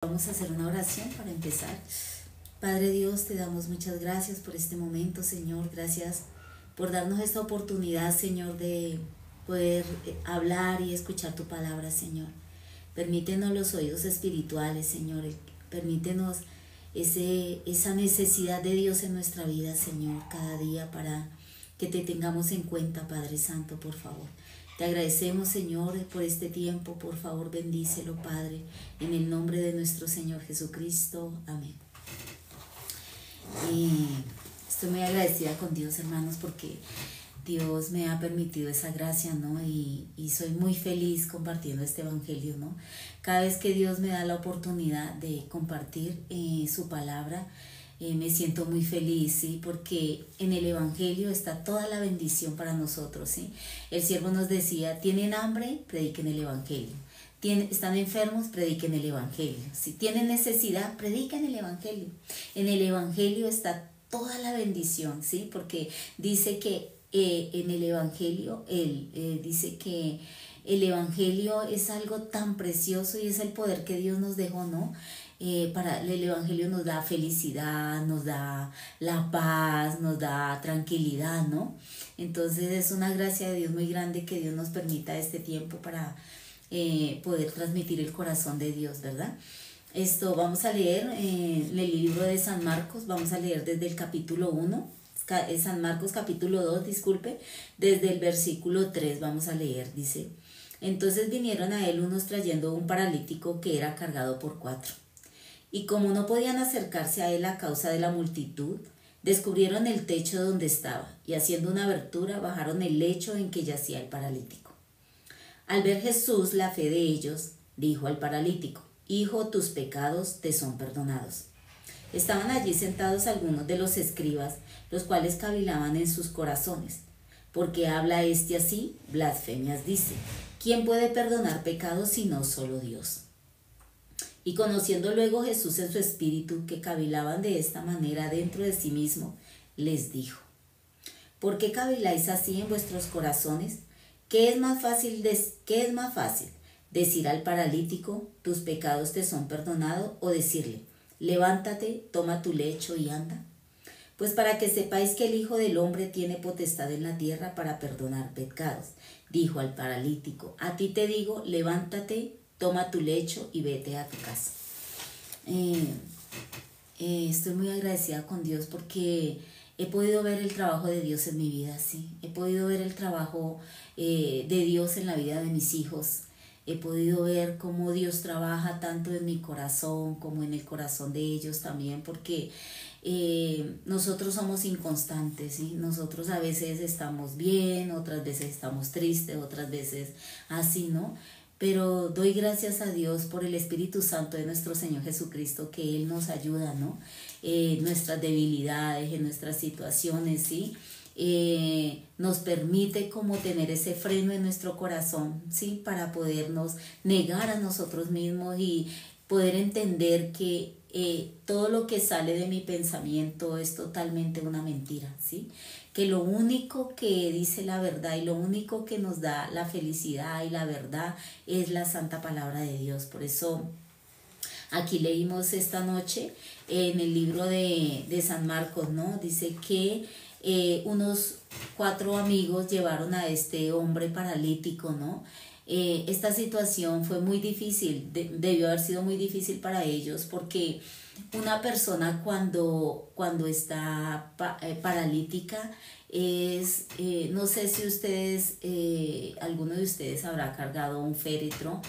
Vamos a hacer una oración para empezar. Padre Dios, te damos muchas gracias por este momento, Señor. Gracias por darnos esta oportunidad, Señor, de poder hablar y escuchar tu palabra, Señor. Permítenos los oídos espirituales, Señor. Permítenos esa necesidad de Dios en nuestra vida, Señor, cada día para que te tengamos en cuenta, Padre Santo, por favor. Te agradecemos, Señor, por este tiempo. Por favor, bendícelo, Padre, en el nombre de nuestro Señor Jesucristo. Amén. Estoy muy agradecida con Dios, hermanos, porque Dios me ha permitido esa gracia, ¿no? Y soy muy feliz compartiendo este evangelio, ¿no? Cada vez que Dios me da la oportunidad de compartir su palabra, me siento muy feliz, ¿sí? Porque en el evangelio está toda la bendición para nosotros, ¿sí? El siervo nos decía: tienen hambre, prediquen el evangelio. Están enfermos, prediquen el evangelio. Si tienen necesidad, prediquen el evangelio. En el evangelio está toda la bendición, ¿sí? Porque dice que en el evangelio, dice que el evangelio es algo tan precioso y es el poder que Dios nos dejó, ¿no? El evangelio nos da felicidad, nos da la paz, nos da tranquilidad, ¿no? Entonces es una gracia de Dios muy grande que Dios nos permita este tiempo para poder transmitir el corazón de Dios, ¿verdad? Vamos a leer el libro de San Marcos. Vamos a leer desde el capítulo 1, San Marcos capítulo 2, disculpe, desde el versículo 3 vamos a leer. Dice: entonces vinieron a él unos trayendo un paralítico que era cargado por 4. Y como no podían acercarse a él a causa de la multitud, descubrieron el techo donde estaba, y haciendo una abertura bajaron el lecho en que yacía el paralítico. Al ver Jesús la fe de ellos, dijo al paralítico: hijo, tus pecados te son perdonados. Estaban allí sentados algunos de los escribas, los cuales cavilaban en sus corazones: ¿por qué habla este así? Blasfemias dice. ¿Quién puede perdonar pecados sino solo Dios? Y conociendo luego Jesús en su espíritu que cavilaban de esta manera dentro de sí mismo, les dijo: ¿por qué caviláis así en vuestros corazones? ¿Qué es más fácil? ¿Decir al paralítico: tus pecados te son perdonados? ¿O decirle: levántate, toma tu lecho y anda? Pues para que sepáis que el Hijo del Hombre tiene potestad en la tierra para perdonar pecados. Dijo al paralítico: a ti te digo, levántate, toma tu lecho y vete a tu casa. Estoy muy agradecida con Dios porque he podido ver el trabajo de Dios en mi vida, sí. He podido ver el trabajo de Dios en la vida de mis hijos. He podido ver cómo Dios trabaja tanto en mi corazón como en el corazón de ellos también, porque nosotros somos inconstantes, ¿sí? Nosotros a veces estamos bien, otras veces estamos tristes, otras veces así, ¿no? Pero doy gracias a Dios por el Espíritu Santo de nuestro Señor Jesucristo, que Él nos ayuda, ¿no? En nuestras debilidades, en nuestras situaciones, ¿sí? Nos permite como tener ese freno en nuestro corazón, ¿sí? Para podernos negar a nosotros mismos y poder entender que todo lo que sale de mi pensamiento es totalmente una mentira, ¿sí? Que lo único que dice la verdad y lo único que nos da la felicidad y la verdad es la santa palabra de Dios. Por eso aquí leímos esta noche en el libro de San Marcos, ¿no? Dice que unos 4 amigos llevaron a este hombre paralítico, ¿no? Esta situación fue muy difícil, debió haber sido muy difícil para ellos, porque una persona cuando está paralítica no sé si ustedes, alguno de ustedes habrá cargado un féretro,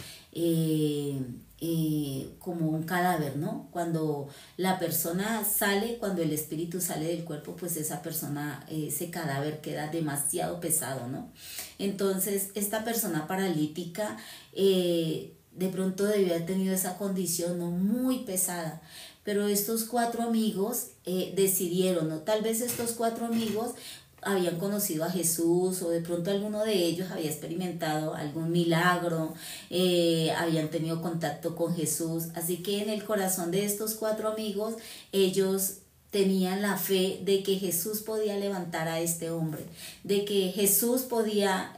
como un cadáver, ¿no? Cuando la persona sale, cuando el espíritu sale del cuerpo, pues esa persona, ese cadáver queda demasiado pesado, ¿no? Entonces, esta persona paralítica de pronto debió haber tenido esa condición, ¿no? Muy pesada. Pero estos 4 amigos decidieron, ¿no? Tal vez estos 4 amigos habían conocido a Jesús, o de pronto alguno de ellos había experimentado algún milagro, habían tenido contacto con Jesús. Así que en el corazón de estos 4 amigos, ellos tenían la fe de que Jesús podía levantar a este hombre, de que Jesús podía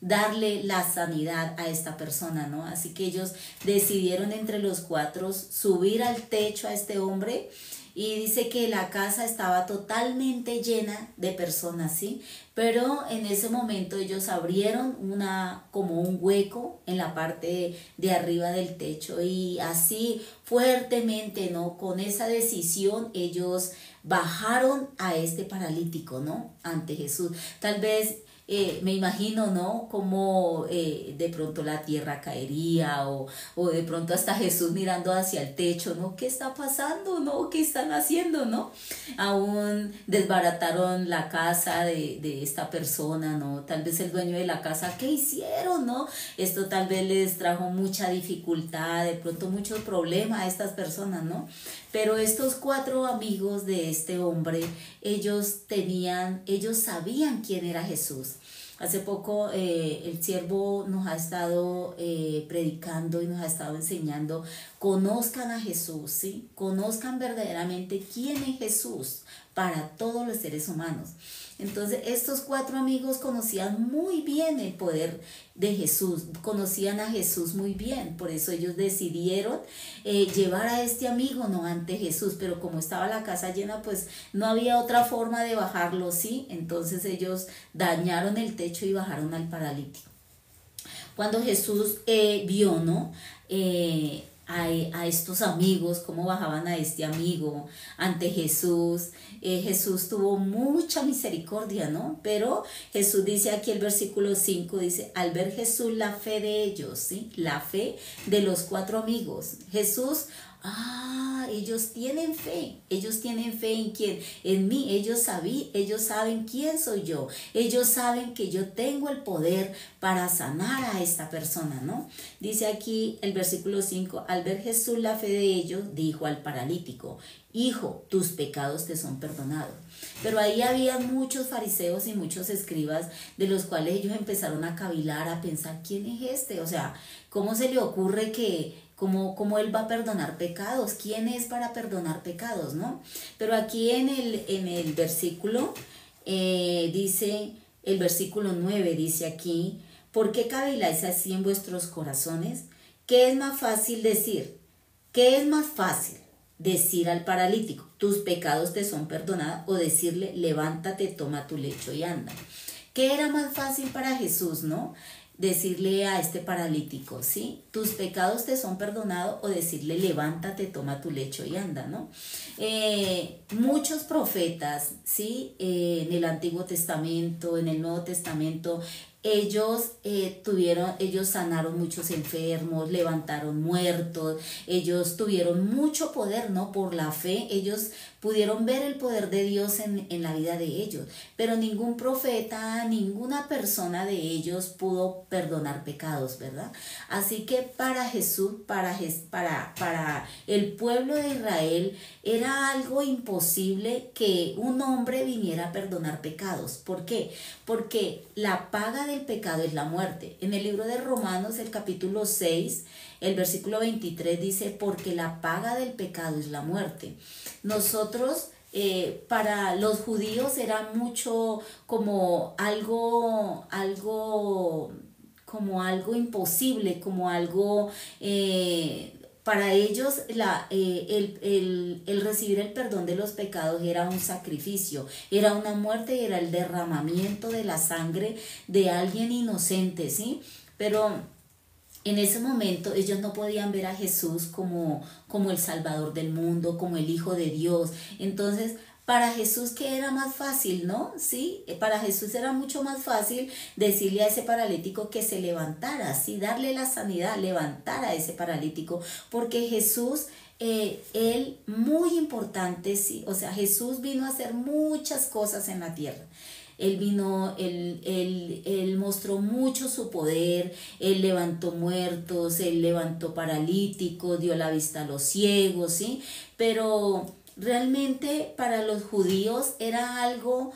darle la sanidad a esta persona, ¿no? Así que ellos decidieron entre los cuatro subir al techo a este hombre. Y dice que la casa estaba totalmente llena de personas, ¿sí? Pero en ese momento ellos abrieron como un hueco en la parte de arriba del techo y así fuertemente, ¿no? Con esa decisión ellos bajaron a este paralítico, ¿no? Ante Jesús. Tal vez me imagino, ¿no? Como de pronto la tierra caería o de pronto hasta Jesús mirando hacia el techo, ¿no? ¿Qué está pasando, no? ¿Qué están haciendo, no? Aún desbarataron la casa de esta persona, ¿no? Tal vez el dueño de la casa, ¿qué hicieron, no? Esto tal vez les trajo mucha dificultad, de pronto muchos problemas a estas personas, ¿no? Pero estos cuatro amigos de este hombre, ellos sabían quién era Jesús. Hace poco el siervo nos ha estado predicando y nos ha estado enseñando, conozcan a Jesús, ¿sí? Conozcan verdaderamente quién es Jesús para todos los seres humanos. Entonces estos cuatro amigos conocían muy bien el poder de Jesús, conocían a Jesús muy bien, por eso ellos decidieron llevar a este amigo, no, ante Jesús, pero como estaba la casa llena, pues no había otra forma de bajarlo, ¿sí? Entonces ellos dañaron el techo y bajaron al paralítico. Cuando Jesús vio, ¿no? A estos amigos, cómo bajaban a este amigo ante Jesús. Jesús tuvo mucha misericordia, ¿no? Pero Jesús dice aquí el versículo 5, dice, al ver Jesús la fe de ellos, ¿sí? La fe de los cuatro amigos. Jesús, ellos tienen fe en quién, en mí, ellos saben quién soy yo, ellos saben que yo tengo el poder para sanar a esta persona, ¿no? Dice aquí el versículo 5, al ver Jesús la fe de ellos, dijo al paralítico, hijo, tus pecados te son perdonados. Pero ahí había muchos fariseos y muchos escribas de los cuales ellos empezaron a cavilar, a pensar, ¿quién es este? O sea, ¿cómo se le ocurre que ¿Cómo él va a perdonar pecados? ¿Quién es para perdonar pecados, no? Pero aquí en el versículo dice, el versículo 9 dice aquí, ¿por qué caviláis así en vuestros corazones? ¿Qué es más fácil decir? ¿Qué es más fácil decir al paralítico, tus pecados te son perdonados? O decirle, levántate, toma tu lecho y anda. ¿Qué era más fácil para Jesús, no? Decirle a este paralítico, ¿sí? Tus pecados te son perdonados, o decirle, levántate, toma tu lecho y anda, ¿no? Muchos profetas, ¿sí? En el Antiguo Testamento, en el Nuevo Testamento, ellos sanaron muchos enfermos, levantaron muertos, ellos tuvieron mucho poder, ¿no? Por la fe, ellos pudieron ver el poder de Dios en la vida de ellos, pero ningún profeta, ninguna persona de ellos pudo perdonar pecados, ¿verdad? Así que para Jesús, para el pueblo de Israel, era algo imposible que un hombre viniera a perdonar pecados. ¿Por qué? Porque la paga del pecado es la muerte. En el libro de Romanos, el capítulo 6, el versículo 23 dice, porque la paga del pecado es la muerte. Nosotros, para los judíos era mucho como algo imposible, como algo... para ellos el recibir el perdón de los pecados era un sacrificio, era una muerte y era el derramamiento de la sangre de alguien inocente, ¿sí? Pero en ese momento ellos no podían ver a Jesús como el Salvador del mundo, como el Hijo de Dios. Entonces, para Jesús, ¿qué era más fácil, no? Sí, para Jesús era mucho más fácil decirle a ese paralítico que se levantara, sí, darle la sanidad, levantar a ese paralítico, porque Jesús, él, muy importante, sí, o sea, Jesús vino a hacer muchas cosas en la tierra. Él vino, él mostró mucho su poder, él levantó muertos, él levantó paralíticos, dio la vista a los ciegos, ¿sí? Pero realmente para los judíos era algo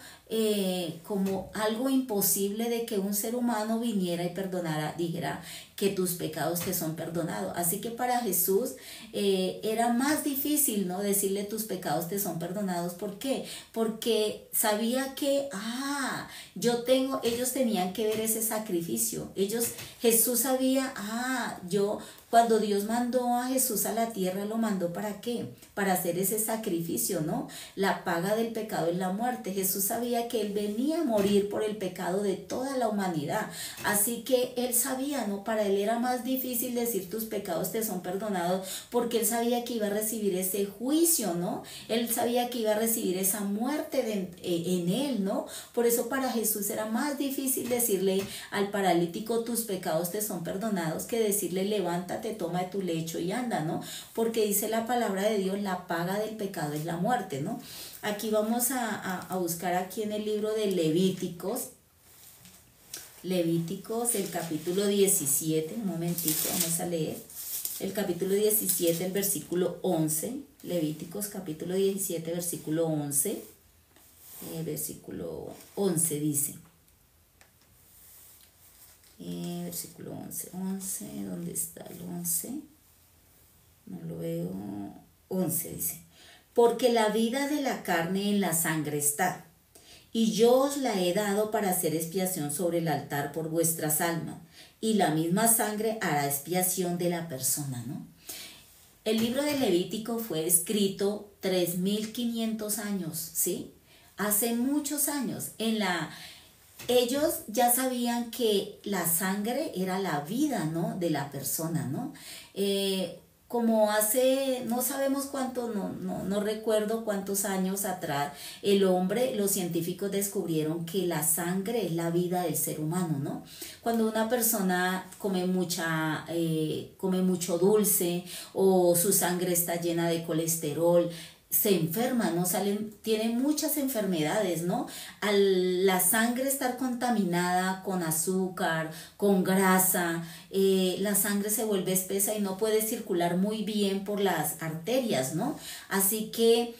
como algo imposible de que un ser humano viniera y perdonara, dijera que tus pecados te son perdonados. Así que para Jesús era más difícil, ¿no? Decirle tus pecados te son perdonados. ¿Por qué? Porque sabía que, ellos tenían que ver ese sacrificio. Jesús sabía, cuando Dios mandó a Jesús a la tierra, ¿lo mandó para qué? Para hacer ese sacrificio, ¿no? La paga del pecado es la muerte. Jesús sabía que Él venía a morir por el pecado de toda la humanidad. Así que Él sabía, ¿no? Para Él era más difícil decir tus pecados te son perdonados, porque Él sabía que iba a recibir ese juicio, ¿no? Él sabía que iba a recibir esa muerte en Él, ¿no? Por eso para Jesús era más difícil decirle al paralítico tus pecados te son perdonados que decirle levántate, toma de tu lecho y anda, ¿no? Porque dice la palabra de Dios, la paga del pecado es la muerte, ¿no? Aquí vamos a buscar aquí en el libro de Levíticos, el capítulo 17, un momentito, vamos a leer. El capítulo 17, el versículo 11, Levíticos capítulo 17, versículo 11, versículo 11 dice, versículo 11, ¿dónde está el 11? No lo veo. 11 dice, porque la vida de la carne en la sangre está, y yo os la he dado para hacer expiación sobre el altar por vuestras almas, y la misma sangre hará expiación de la persona, ¿no? El libro de Levítico fue escrito 3500 años, ¿sí? Hace muchos años. Ellos ya sabían que la sangre era la vida, ¿no? De la persona, ¿no? Como hace, no sabemos cuánto, no recuerdo cuántos años atrás, los científicos descubrieron que la sangre es la vida del ser humano, ¿no? Cuando una persona come mucho dulce o su sangre está llena de colesterol, se enferma, ¿no? Tiene muchas enfermedades, ¿no? Al la sangre estar contaminada con azúcar, con grasa, la sangre se vuelve espesa y no puede circular muy bien por las arterias, ¿no? Así que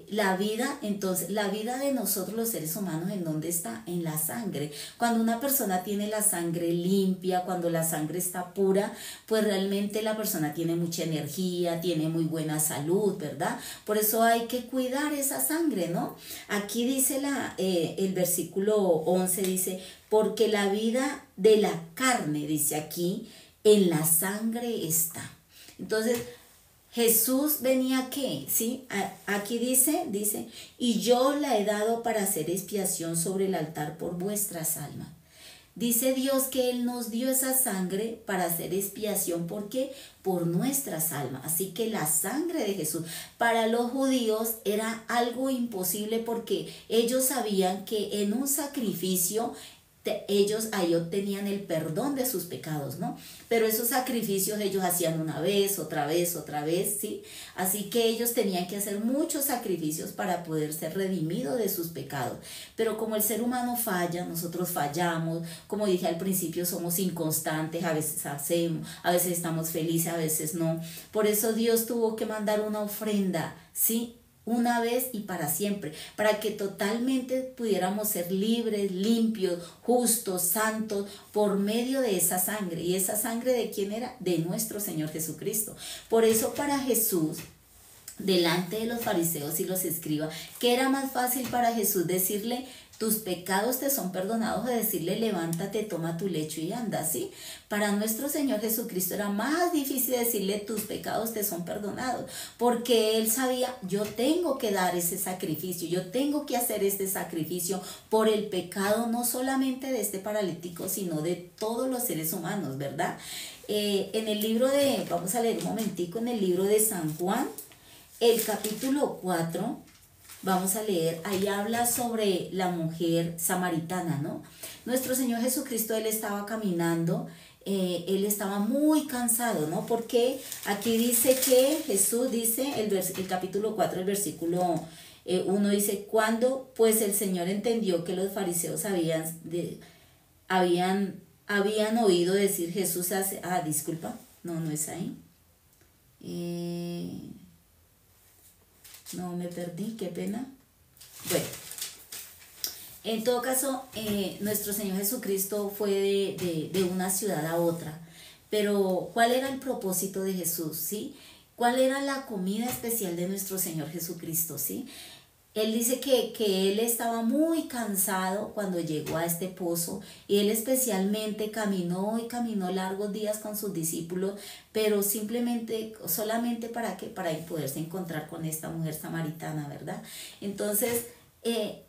la vida de nosotros los seres humanos, ¿en dónde está? En la sangre. Cuando una persona tiene la sangre limpia, cuando la sangre está pura, pues realmente la persona tiene mucha energía, tiene muy buena salud, ¿verdad? Por eso hay que cuidar esa sangre, ¿no? Aquí dice el versículo 11, dice, porque la vida de la carne, dice aquí, en la sangre está. Entonces, Jesús venía, ¿qué? ¿Sí? Aquí dice, y yo la he dado para hacer expiación sobre el altar por vuestras almas. Dice Dios que Él nos dio esa sangre para hacer expiación. ¿Por qué? Por nuestras almas. Así que la sangre de Jesús para los judíos era algo imposible, porque ellos sabían que en un sacrificio ellos ahí obtenían el perdón de sus pecados, ¿no? Pero esos sacrificios ellos hacían una vez, otra vez, ¿sí? Así que ellos tenían que hacer muchos sacrificios para poder ser redimidos de sus pecados. Pero como el ser humano falla, nosotros fallamos, como dije al principio, somos inconstantes, a veces hacemos, a veces estamos felices, a veces no. Por eso Dios tuvo que mandar una ofrenda, ¿sí? Una vez y para siempre, para que totalmente pudiéramos ser libres, limpios, justos, santos, por medio de esa sangre. ¿Y esa sangre de quién era? De nuestro Señor Jesucristo. Por eso para Jesús, delante de los fariseos y los escribas, ¿qué era más fácil para Jesús decirle tus pecados te son perdonados, de decirle levántate, toma tu lecho y anda, ¿sí? Para nuestro Señor Jesucristo era más difícil decirle tus pecados te son perdonados, porque Él sabía, yo tengo que dar ese sacrificio, yo tengo que hacer este sacrificio por el pecado no solamente de este paralítico, sino de todos los seres humanos, ¿verdad? En el libro vamos a leer un momentico, en el libro de San Juan, el capítulo 4, vamos a leer, ahí habla sobre la mujer samaritana, ¿no? Nuestro Señor Jesucristo, Él estaba caminando, Él estaba muy cansado, ¿no? Porque aquí dice que Jesús dice, el capítulo 4, el versículo 1 dice, cuando pues el Señor entendió que los fariseos habían oído decir Jesús hace, disculpa, no es ahí. No, me perdí, qué pena. Bueno, En todo caso, nuestro Señor Jesucristo fue de una ciudad a otra. Pero, ¿cuál era el propósito de Jesús? ¿Sí? ¿Cuál era la comida especial de nuestro Señor Jesucristo? ¿Sí? Él dice que él estaba muy cansado cuando llegó a este pozo y él especialmente caminó y caminó largos días con sus discípulos, pero simplemente, solamente para qué, para poderse encontrar con esta mujer samaritana, ¿verdad? Entonces,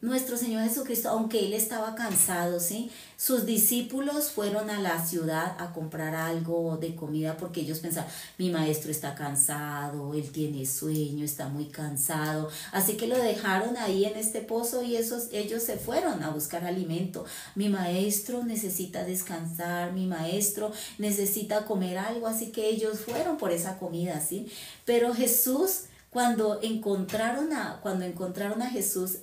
nuestro Señor Jesucristo, aunque él estaba cansado, ¿sí? Sus discípulos fueron a la ciudad a comprar algo de comida porque ellos pensaban, mi maestro está cansado, él tiene sueño, está muy cansado. Así que lo dejaron ahí en este pozo y ellos se fueron a buscar alimento. Mi maestro necesita descansar, mi maestro necesita comer algo, así que ellos fueron por esa comida, ¿sí? Pero Jesús, cuando encontraron a Jesús,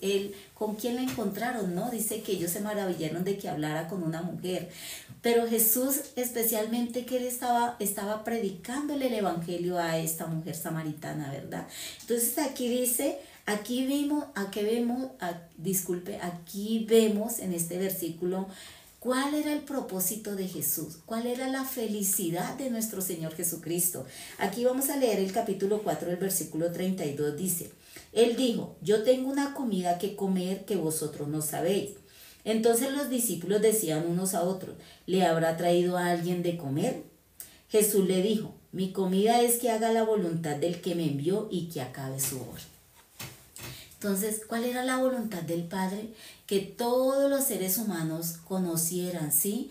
¿con quién lo encontraron? ¿No? Dice que ellos se maravillaron de que hablara con una mujer. Pero Jesús, especialmente que él estaba predicándole el evangelio a esta mujer samaritana, ¿verdad? Entonces aquí dice, aquí vemos en este versículo ¿cuál era el propósito de Jesús? ¿Cuál era la felicidad de nuestro Señor Jesucristo? Aquí vamos a leer el capítulo 4, el versículo 32, dice, Él dijo, yo tengo una comida que comer que vosotros no sabéis. Entonces los discípulos decían unos a otros, ¿le habrá traído a alguien de comer? Jesús le dijo, mi comida es que haga la voluntad del que me envió y que acabe su obra. Entonces, ¿cuál era la voluntad del Padre? Que todos los seres humanos conocieran, ¿sí?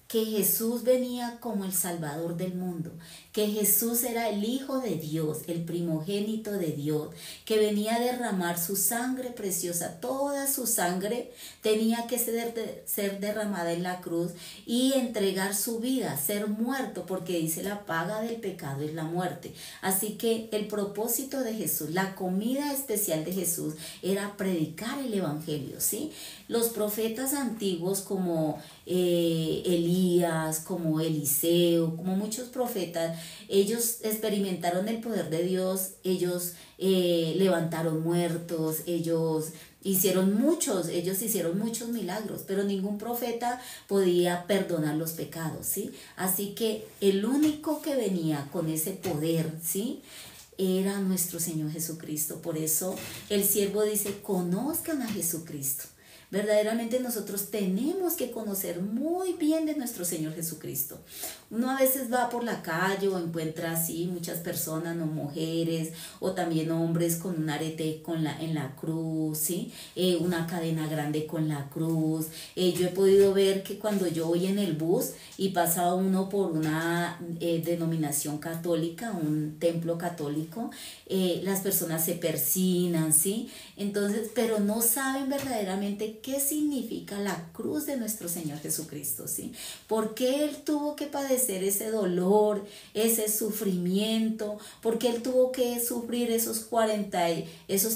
Que Jesús venía como el Salvador del mundo, que Jesús era el Hijo de Dios, el primogénito de Dios, que venía a derramar su sangre preciosa, toda su sangre tenía que ser derramada en la cruz y entregar su vida, ser muerto, porque dice la paga del pecado es la muerte. Así que el propósito de Jesús, la comida especial de Jesús era predicar el evangelio, ¿sí? Los profetas antiguos como Elías, como Eliseo, como muchos profetas, ellos experimentaron el poder de Dios, ellos levantaron muertos, ellos hicieron muchos milagros, pero ningún profeta podía perdonar los pecados, ¿sí? Así que el único que venía con ese poder, ¿sí?, era nuestro Señor Jesucristo. Por eso el siervo dice, conozcan a Jesucristo. Verdaderamente nosotros tenemos que conocer muy bien de nuestro Señor Jesucristo. Uno a veces va por la calle o encuentra así muchas personas, no, mujeres o también hombres con un arete en la cruz, ¿sí? Una cadena grande con la cruz. Yo he podido ver que cuando yo voy en el bus y pasa uno por una denominación católica, un templo católico, las personas se persignan, ¿sí? Entonces, pero no saben verdaderamente qué significa la cruz de nuestro Señor Jesucristo, ¿sí? ¿Por qué Él tuvo que padecer ese dolor, ese sufrimiento? ¿Por qué Él tuvo que sufrir esos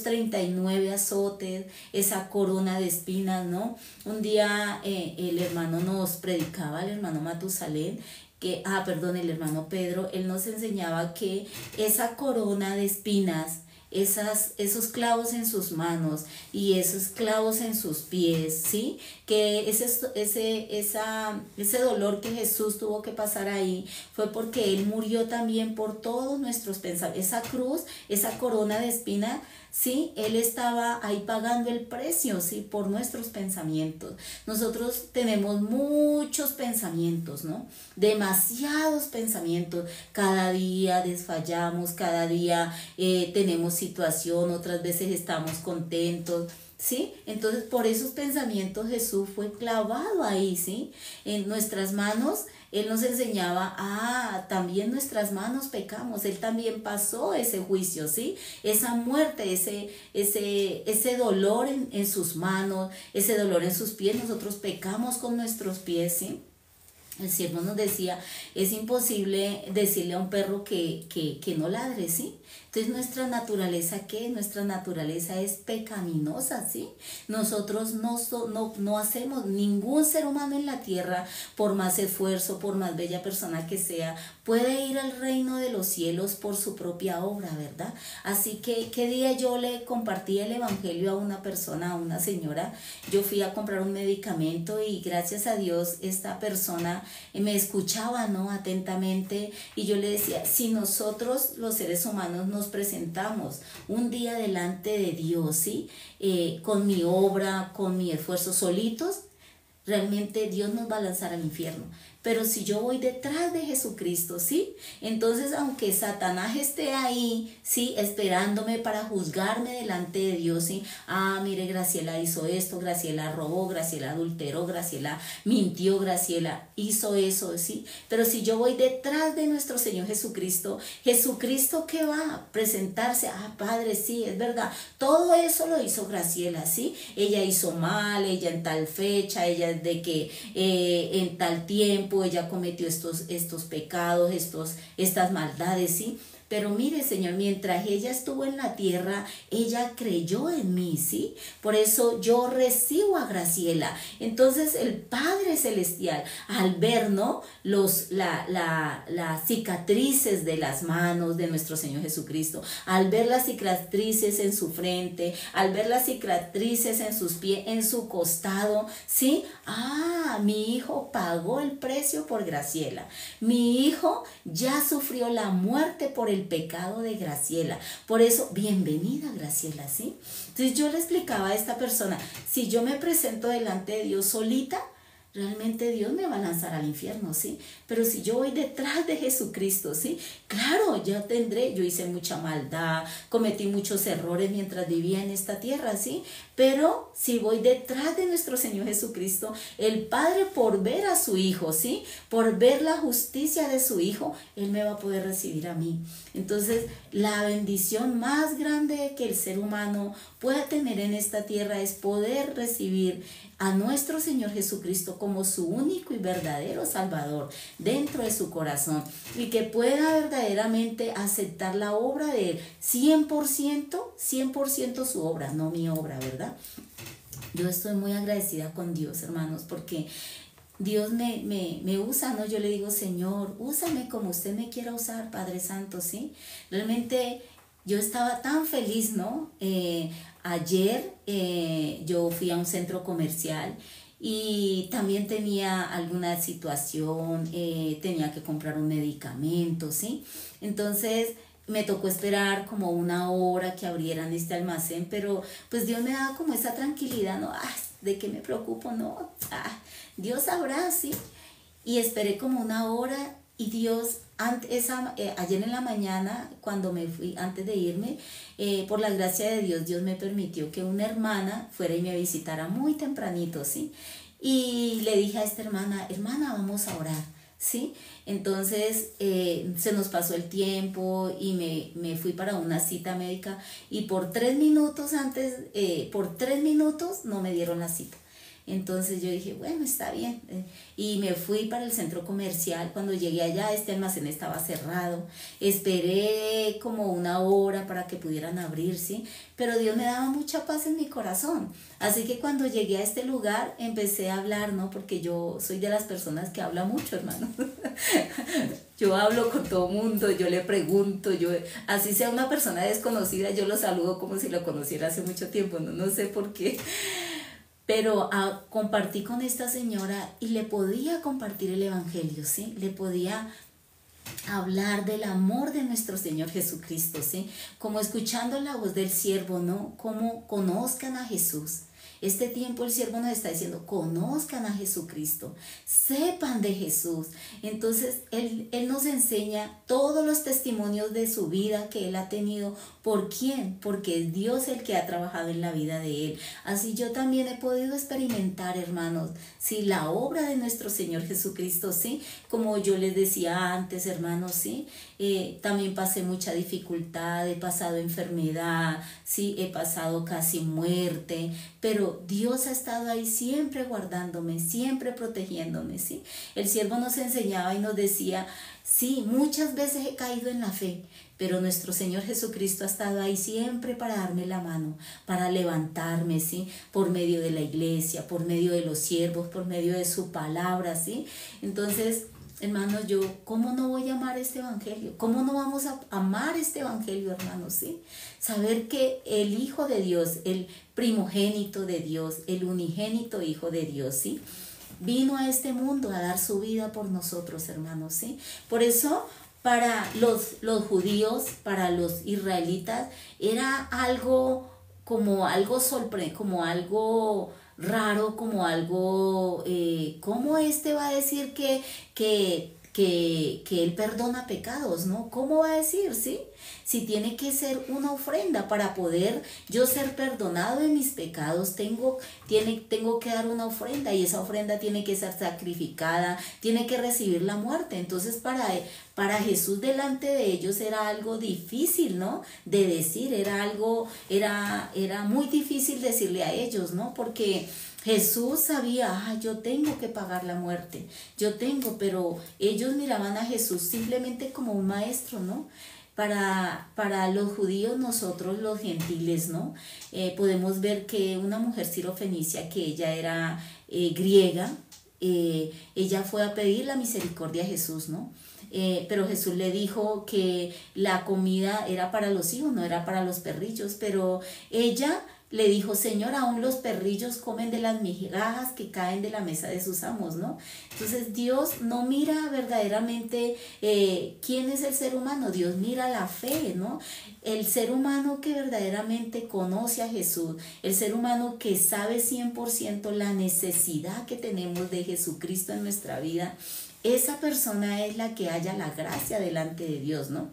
39 azotes, esa corona de espinas, ¿no? Un día el hermano nos predicaba, el hermano Matusalén, el hermano Pedro, él nos enseñaba que esa corona de espinas, esos clavos en sus manos y esos clavos en sus pies, ¿sí? Que ese dolor que Jesús tuvo que pasar ahí fue porque Él murió también por todos nuestros pensamientos. Esa cruz, esa corona de espina, ¿sí? Él estaba ahí pagando el precio, ¿sí?, por nuestros pensamientos. Nosotros tenemos muchos pensamientos, ¿no? Demasiados pensamientos. Cada día desfallamos, cada día tenemos situación, otras veces estamos contentos, ¿sí? Entonces, por esos pensamientos Jesús fue clavado ahí, ¿sí? En nuestras manos. Él nos enseñaba, también nuestras manos pecamos, Él también pasó ese juicio, ¿sí? Esa muerte, ese dolor en sus manos, ese dolor en sus pies, nosotros pecamos con nuestros pies, ¿sí? El siervo nos decía, es imposible decirle a un perro que no ladre, ¿sí? Entonces nuestra naturaleza, ¿qué? Nuestra naturaleza es pecaminosa, ¿sí? Nosotros no hacemos, ningún ser humano en la tierra, por más esfuerzo, por más bella persona que sea, puede ir al reino de los cielos por su propia obra, ¿verdad? Así que, ¿qué día yo le compartí el evangelio a una persona, a una señora? Yo fui a comprar un medicamento y gracias a Dios esta persona me escuchaba, ¿no? Atentamente, y yo le decía, si nosotros los seres humanos nos presentamos un día delante de Dios, ¿sí? Con mi obra, con mi esfuerzo solitos, realmente Dios nos va a lanzar al infierno. Pero si yo voy detrás de Jesucristo, ¿sí? Entonces, aunque Satanás esté ahí, ¿sí? Esperándome para juzgarme delante de Dios, ¿sí? Ah, mire, Graciela hizo esto, Graciela robó, Graciela adulteró, Graciela mintió, Graciela hizo eso, ¿sí? Pero si yo voy detrás de nuestro Señor Jesucristo, Jesucristo, ¿qué va a presentarse? Ah, Padre, sí, es verdad. Todo eso lo hizo Graciela, ¿sí? Ella hizo mal, ella en tal fecha, ella de que en tal tiempo, ella cometió estos pecados, estas maldades, ¿sí? Pero mire, Señor, mientras ella estuvo en la tierra, ella creyó en mí, ¿sí? Por eso yo recibo a Graciela. Entonces el Padre Celestial, al ver, ¿no? Las cicatrices de las manos de nuestro Señor Jesucristo, al ver las cicatrices en su frente, al ver las cicatrices en sus pies, en su costado, ¿sí? Ah, mi hijo pagó el precio por Graciela. Mi hijo ya sufrió la muerte por el pecado de Graciela. Por eso, bienvenida Graciela, ¿sí? Entonces yo le explicaba a esta persona, si yo me presento delante de Dios solita, realmente Dios me va a lanzar al infierno, ¿sí? Pero si yo voy detrás de Jesucristo, ¿sí? Claro, yo hice mucha maldad, cometí muchos errores mientras vivía en esta tierra, ¿sí? Pero si voy detrás de nuestro Señor Jesucristo, el Padre, por ver a su Hijo, ¿sí? Por ver la justicia de su Hijo, Él me va a poder recibir a mí. Entonces, la bendición más grande que el ser humano pueda tener en esta tierra es poder recibir a nuestro Señor Jesucristo como su único y verdadero Salvador dentro de su corazón, y que pueda verdaderamente aceptar la obra de Él, 100% su obra, no mi obra, ¿verdad? Yo estoy muy agradecida con Dios, hermanos, porque Dios me usa, ¿no? Yo le digo, Señor, úsame como usted me quiera usar, Padre Santo, ¿sí? Realmente yo estaba tan feliz, ¿no? Ayer yo fui a un centro comercial y también tenía alguna situación, tenía que comprar un medicamento, ¿sí? Entonces me tocó esperar como una hora que abrieran este almacén, pero pues Dios me daba como esa tranquilidad, ¿no? Ay, ¿de qué me preocupo? No, Dios sabrá, ¿sí? Y esperé como una hora y Dios, ayer en la mañana, cuando me fui, antes de irme, por la gracia de Dios, Dios me permitió que una hermana fuera y me visitara muy tempranito, ¿sí? Y le dije a esta hermana, vamos a orar, ¿sí? Entonces se nos pasó el tiempo y me fui para una cita médica y por 3 minutos no me dieron la cita. Entonces yo dije, bueno, está bien. Y me fui para el centro comercial. Cuando llegué allá, este almacén estaba cerrado. Esperé como una hora para que pudieran abrir, ¿sí? Pero Dios me daba mucha paz en mi corazón. Así que cuando llegué a este lugar, empecé a hablar, ¿no? Porque yo soy de las personas que habla mucho, hermano. Yo hablo con todo mundo, yo le pregunto, así sea una persona desconocida, yo lo saludo como si lo conociera hace mucho tiempo, no sé por qué. Pero compartí con esta señora y le podía compartir el evangelio, ¿sí? Le podía hablar del amor de nuestro Señor Jesucristo, ¿sí? Como escuchando la voz del siervo, ¿no? Como conozcan a Jesús. Este tiempo el siervo nos está diciendo, conozcan a Jesucristo, sepan de Jesús. Entonces Él nos enseña todos los testimonios de su vida que Él ha tenido. ¿Por quién? Porque es Dios el que ha trabajado en la vida de Él. Así yo también he podido experimentar, hermanos, sí, la obra de nuestro Señor Jesucristo, sí. Como yo les decía antes, hermanos, sí. También pasé mucha dificultad, he pasado enfermedad, sí, he pasado casi muerte, pero pero Dios ha estado ahí siempre guardándome, siempre protegiéndome, ¿sí? El siervo nos enseñaba y nos decía, sí, muchas veces he caído en la fe, pero nuestro Señor Jesucristo ha estado ahí siempre para darme la mano, para levantarme, ¿sí? Por medio de la iglesia, por medio de los siervos, por medio de su palabra, ¿sí? Entonces, hermanos, yo, ¿cómo no voy a amar este evangelio? ¿Cómo no vamos a amar este evangelio, hermanos? ¿Sí? Saber que el Hijo de Dios, el primogénito de Dios, el unigénito Hijo de Dios, ¿sí? Vino a este mundo a dar su vida por nosotros, hermanos, ¿sí? Por eso, para los judíos, para los israelitas, era algo como algo sorprendente, como algo raro, como algo, ¿cómo va a decir que él perdona pecados, ¿no? ¿Cómo va a decir, sí? Si tiene que ser una ofrenda para poder yo ser perdonado de mis pecados, tengo que dar una ofrenda y esa ofrenda tiene que ser sacrificada, tiene que recibir la muerte. Entonces para Jesús delante de ellos era algo difícil, ¿no? De decir, era muy difícil decirle a ellos, ¿no? Porque Jesús sabía, yo tengo que pagar la muerte, pero ellos miraban a Jesús simplemente como un maestro, ¿no? Para los judíos, nosotros los gentiles, ¿no? Podemos ver que una mujer sirofenicia, que ella era griega, ella fue a pedir la misericordia a Jesús, ¿no? Pero Jesús le dijo que la comida era para los hijos, no era para los perrillos, pero ella le dijo, Señor, aún los perrillos comen de las migajas que caen de la mesa de sus amos, ¿no? Entonces Dios no mira verdaderamente quién es el ser humano, Dios mira la fe, ¿no? El ser humano que verdaderamente conoce a Jesús, el ser humano que sabe 100% la necesidad que tenemos de Jesucristo en nuestra vida, esa persona es la que halla la gracia delante de Dios, ¿no?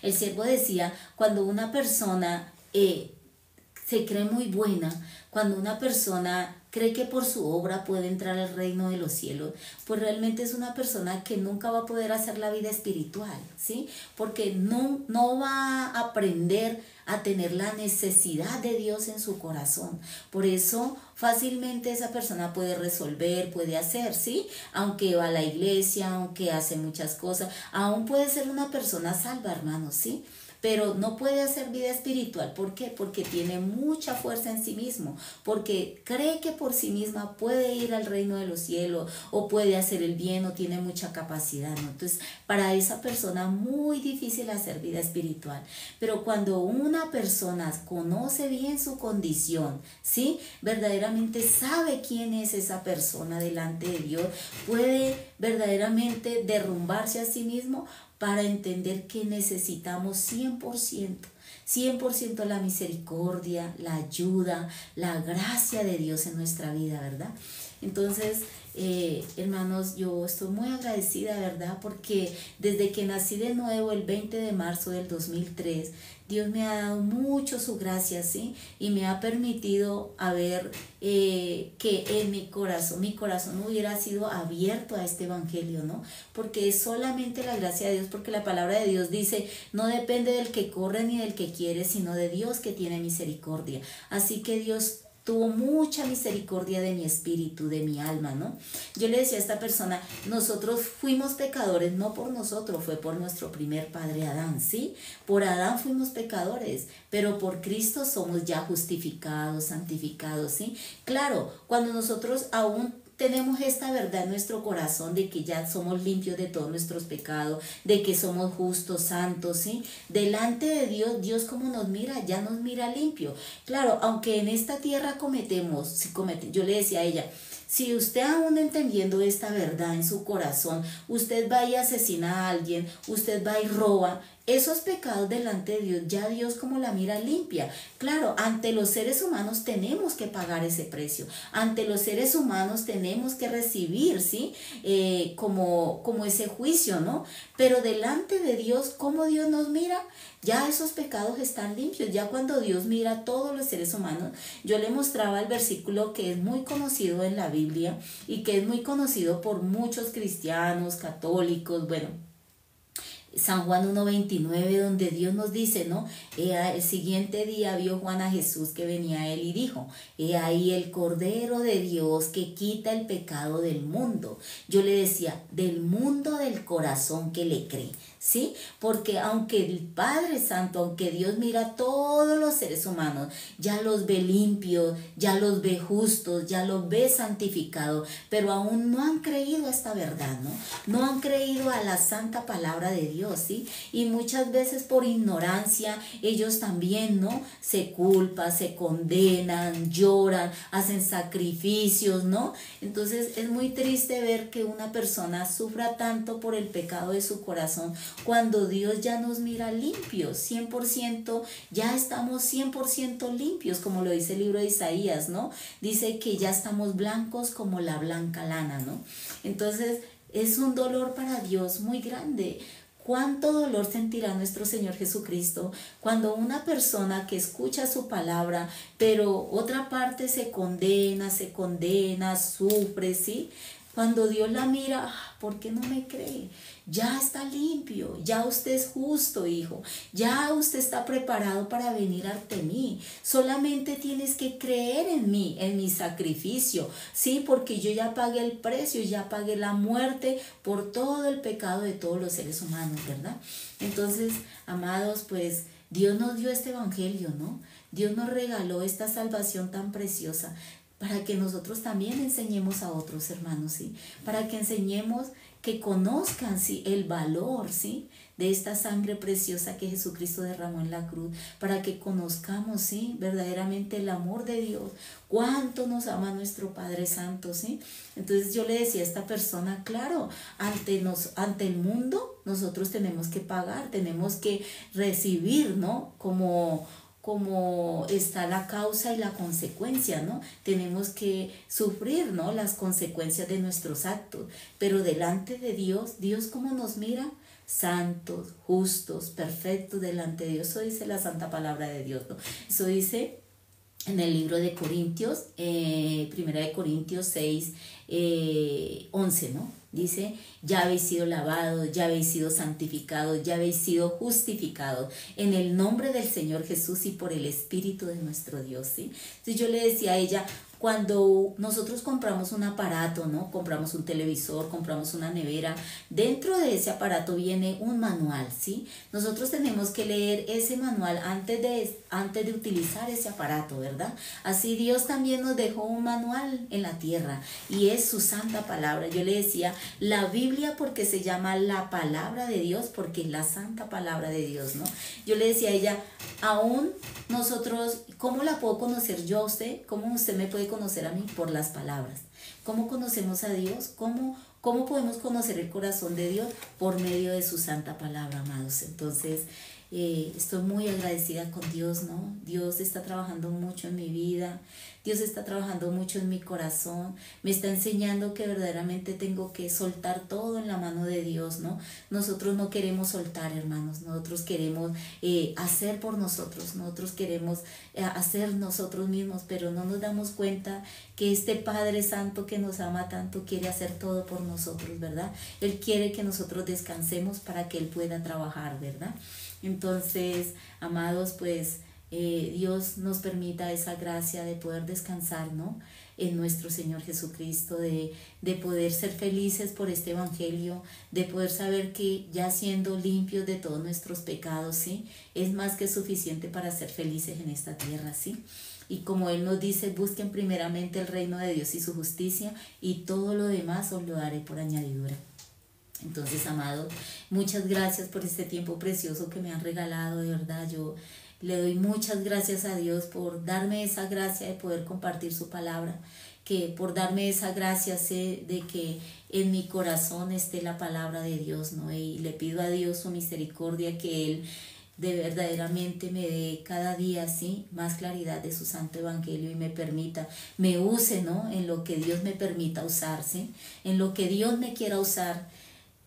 El siervo decía, cuando una persona se cree muy buena, cuando una persona cree que por su obra puede entrar al reino de los cielos, pues realmente es una persona que nunca va a poder hacer la vida espiritual, ¿sí? Porque no va a aprender a tener la necesidad de Dios en su corazón. Por eso fácilmente esa persona puede resolver, puede hacer, ¿sí? Aunque va a la iglesia, aunque hace muchas cosas, aún puede ser una persona salva, hermanos, ¿sí? Pero no puede hacer vida espiritual. ¿Por qué? Porque tiene mucha fuerza en sí mismo, porque cree que por sí misma puede ir al reino de los cielos o puede hacer el bien o tiene mucha capacidad, ¿no? Entonces, para esa persona muy difícil hacer vida espiritual. Pero cuando una persona conoce bien su condición, ¿sí? Verdaderamente sabe quién es esa persona delante de Dios, puede verdaderamente derrumbarse a sí mismo para entender que necesitamos 100% la misericordia, la ayuda, la gracia de Dios en nuestra vida, ¿verdad? Entonces, hermanos, yo estoy muy agradecida, ¿verdad? Porque desde que nací de nuevo el 20 de marzo del 2003, Dios me ha dado mucho su gracia, ¿sí? Y me ha permitido ver que en mi corazón hubiera sido abierto a este evangelio, ¿no? Porque es solamente la gracia de Dios, porque la palabra de Dios dice, no depende del que corre ni del que quiere, sino de Dios que tiene misericordia. Así que Dios tuvo mucha misericordia de mi espíritu, de mi alma, ¿no? Yo le decía a esta persona, nosotros fuimos pecadores, no por nosotros, fue por nuestro primer padre Adán, ¿sí? Por Adán fuimos pecadores, pero por Cristo somos ya justificados, santificados, ¿sí? Claro, cuando nosotros aún tenemos esta verdad en nuestro corazón de que ya somos limpios de todos nuestros pecados, de que somos justos, santos, ¿sí? Delante de Dios, Dios como nos mira, ya nos mira limpio. Claro, aunque en esta tierra yo le decía a ella, si usted aún entendiendo esta verdad en su corazón, usted va y asesina a alguien, usted va y roba, esos pecados delante de Dios, ya Dios como la mira limpia. Claro, ante los seres humanos tenemos que pagar ese precio. Ante los seres humanos tenemos que recibir, ¿sí? Como ese juicio, ¿no? Pero delante de Dios, ¿cómo Dios nos mira? Ya esos pecados están limpios. Ya cuando Dios mira a todos los seres humanos, yo le mostraba el versículo que es muy conocido en la Biblia y que es muy conocido por muchos cristianos, católicos, bueno, San Juan 1:29, donde Dios nos dice, ¿no? El siguiente día vio Juan a Jesús que venía a él y dijo, he ahí el Cordero de Dios que quita el pecado del mundo. Yo le decía, del mundo del corazón que le cree, ¿sí? Porque aunque el Padre Santo, aunque Dios mira a todos los seres humanos, ya los ve limpios, ya los ve justos, ya los ve santificados, pero aún no han creído a esta verdad, ¿no? No han creído a la santa palabra de Dios, ¿sí? Y muchas veces por ignorancia ellos también, ¿no? Se culpan, se condenan, lloran, hacen sacrificios, ¿no? Entonces es muy triste ver que una persona sufra tanto por el pecado de su corazón cuando Dios ya nos mira limpios, 100%, ya estamos 100% limpios, como lo dice el libro de Isaías, ¿no? Dice que ya estamos blancos como la blanca lana, ¿no? Entonces es un dolor para Dios muy grande. ¿Cuánto dolor sentirá nuestro Señor Jesucristo cuando una persona que escucha su palabra, pero otra parte se condena, sufre, ¿sí? Cuando Dios la mira, ¿por qué no me cree? Ya está limpio, ya usted es justo, hijo, ya usted está preparado para venir ante mí. Solamente tienes que creer en mí, en mi sacrificio, ¿sí? Porque yo ya pagué el precio, ya pagué la muerte por todo el pecado de todos los seres humanos, ¿verdad? Entonces, amados, pues Dios nos dio este evangelio, ¿no? Dios nos regaló esta salvación tan preciosa para que nosotros también enseñemos a otros hermanos, ¿sí? Para que enseñemos, que conozcan, ¿sí?, el valor, ¿sí?, de esta sangre preciosa que Jesucristo derramó en la cruz, para que conozcamos, ¿sí?, verdaderamente el amor de Dios, cuánto nos ama nuestro Padre Santo, ¿sí? Entonces yo le decía a esta persona, claro, ante el mundo nosotros tenemos que pagar, tenemos que recibir, ¿no?, como está la causa y la consecuencia, ¿no? Tenemos que sufrir, ¿no?, las consecuencias de nuestros actos, pero delante de Dios, ¿Dios cómo nos mira? Santos, justos, perfectos delante de Dios. Eso dice la santa palabra de Dios, ¿no? Eso dice en el libro de Corintios, primera de Corintios 6, 11, ¿no? Dice, ya habéis sido lavados, ya habéis sido santificados, ya habéis sido justificados en el nombre del Señor Jesús y por el Espíritu de nuestro Dios, ¿sí? Entonces yo le decía a ella, cuando nosotros compramos un aparato, ¿no? Compramos un televisor, compramos una nevera, dentro de ese aparato viene un manual, ¿sí? Nosotros tenemos que leer ese manual antes de utilizar ese aparato, ¿verdad? Así Dios también nos dejó un manual en la tierra y es su santa palabra. Yo le decía, la Biblia porque se llama la palabra de Dios, porque es la santa palabra de Dios, ¿no? Yo le decía a ella, aún nosotros, ¿cómo la puedo conocer yo a usted? ¿Cómo usted me puede conocer a mí? Por las palabras. ¿Cómo conocemos a Dios? ¿Cómo podemos conocer el corazón de Dios? Por medio de su santa palabra, amados. Entonces, estoy muy agradecida con Dios, ¿no? Dios está trabajando mucho en mi vida, Dios está trabajando mucho en mi corazón, me está enseñando que verdaderamente tengo que soltar todo en la mano de Dios, ¿no? Nosotros no queremos soltar, hermanos, nosotros queremos hacer por nosotros queremos hacer nosotros mismos, pero no nos damos cuenta que este Padre Santo que nos ama tanto quiere hacer todo por nosotros, ¿verdad? Él quiere que nosotros descansemos para que Él pueda trabajar, ¿verdad? Entonces, amados, pues Dios nos permita esa gracia de poder descansar, ¿no?, en nuestro Señor Jesucristo, de poder ser felices por este evangelio, de poder saber que ya siendo limpios de todos nuestros pecados, ¿sí?, es más que suficiente para ser felices en esta tierra, ¿sí? Y como Él nos dice, busquen primeramente el reino de Dios y su justicia, y todo lo demás os lo daré por añadidura. Entonces, amado, muchas gracias por este tiempo precioso que me han regalado, de verdad. Yo le doy muchas gracias a Dios por darme esa gracia de poder compartir su palabra, que por darme esa gracia sé de que en mi corazón esté la palabra de Dios, ¿no? Y le pido a Dios su misericordia, que Él de verdaderamente me dé cada día, ¿sí?, más claridad de su santo evangelio y me permita, me use, ¿no?, en lo que Dios me permita usar, ¿sí?, en lo que Dios me quiera usar.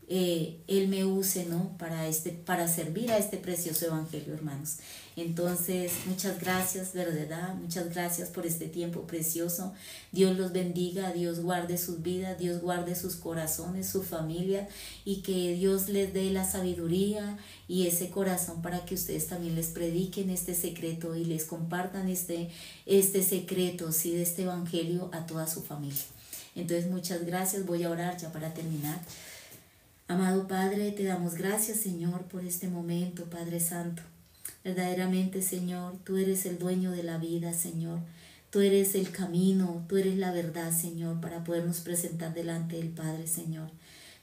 Él me use, ¿no? Para servir a este precioso evangelio, hermanos. Entonces, muchas gracias, ¿verdad? Muchas gracias por este tiempo precioso. Dios los bendiga, Dios guarde sus vidas, Dios guarde sus corazones, su familia, y que Dios les dé la sabiduría y ese corazón para que ustedes también les prediquen este secreto y les compartan este secreto, sí, de este evangelio a toda su familia. Entonces, muchas gracias. Voy a orar ya para terminar. Amado Padre, te damos gracias, Señor, por este momento, Padre Santo. Verdaderamente, Señor, tú eres el dueño de la vida, Señor. Tú eres el camino, tú eres la verdad, Señor, para podernos presentar delante del Padre, Señor.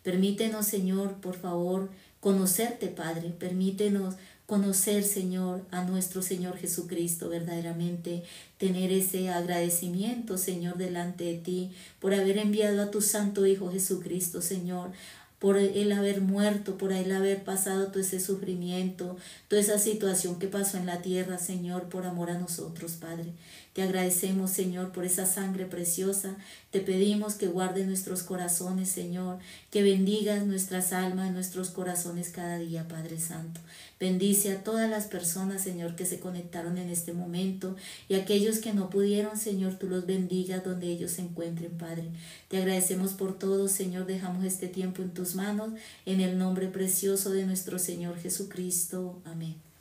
Permítenos, Señor, por favor, conocerte, Padre. Permítenos conocer, Señor, a nuestro Señor Jesucristo, verdaderamente tener ese agradecimiento, Señor, delante de ti, por haber enviado a tu Santo Hijo Jesucristo, Señor, por Él haber muerto, por Él haber pasado todo ese sufrimiento, toda esa situación que pasó en la tierra, Señor, por amor a nosotros, Padre. Te agradecemos, Señor, por esa sangre preciosa. Te pedimos que guarde nuestros corazones, Señor, que bendigas nuestras almas, nuestros corazones cada día, Padre Santo. Bendice a todas las personas, Señor, que se conectaron en este momento, y aquellos que no pudieron, Señor, tú los bendigas donde ellos se encuentren, Padre. Te agradecemos por todo, Señor. Dejamos este tiempo en tus manos, en el nombre precioso de nuestro Señor Jesucristo. Amén.